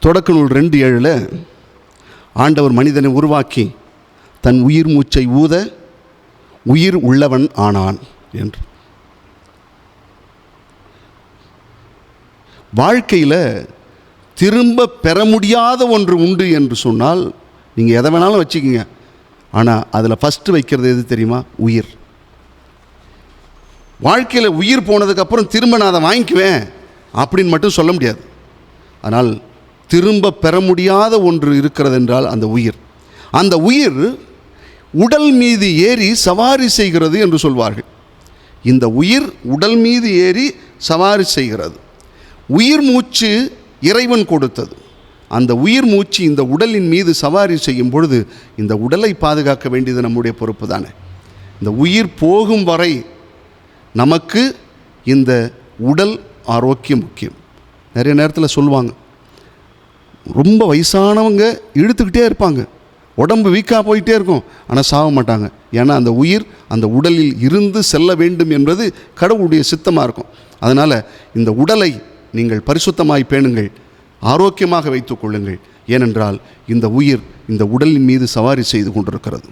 தொடக்க நூல் 2:7 ஆண்டவர் மனிதனை உருவாக்கி தன் உயிர் மூச்சை ஊத உயிர் உள்ளவன் ஆனான் என்று. வாழ்க்கையில் திரும்ப பெற முடியாத ஒன்று உண்டு என்று சொன்னால் நீங்கள் எதை வேணாலும் வச்சுக்கிங்க, ஆனால் அதில் ஃபஸ்ட்டு வைக்கிறது எது தெரியுமா? உயிர். வாழ்க்கையில் உயிர் போனதுக்கப்புறம் திரும்ப நான் அதை வாங்கிக்குவேன் அப்படின்னு மட்டும் சொல்ல முடியாது. ஆனால் திரும்ப பெற முடியாத ஒன்று இருக்கிறது என்றால் அந்த உயிர். அந்த உயிர் உடல் மீது ஏறி சவாரி செய்கிறது என்று சொல்வார்கள். இந்த உயிர் உடல் மீது ஏறி சவாரி செய்கிறது. உயிர் மூச்சு இறைவன் கொடுத்தது. அந்த உயிர் மூச்சு இந்த உடலின் மீது சவாரி செய்யும் பொழுது இந்த உடலை பாதுகாக்க வேண்டியது நம்முடைய பொறுப்பு தானே. இந்த உயிர் போகும் வரை நமக்கு இந்த உடல் ஆரோக்கியம் முக்கியம். நிறைய நேரத்தில் சொல்லுவாங்க, ரொம்ப வயசானவங்க இழுத்துக்கிட்டே இருப்பாங்க, உடம்பு வீக்காக போயிட்டே இருக்கும், ஆனால் சாக மாட்டாங்க. ஏன்னா அந்த உயிர் அந்த உடலில் இருந்து செல்ல வேண்டும் என்பது கடவுளுடைய சித்தமாக இருக்கும். அதனால் இந்த உடலை நீங்கள் பரிசுத்தமாய் பேணுங்கள், ஆரோக்கியமாக வைத்துக் கொள்ளுங்கள். ஏனென்றால் இந்த உயிர் இந்த உடலின் மீது சவாரி செய்து கொண்டிருக்கிறது.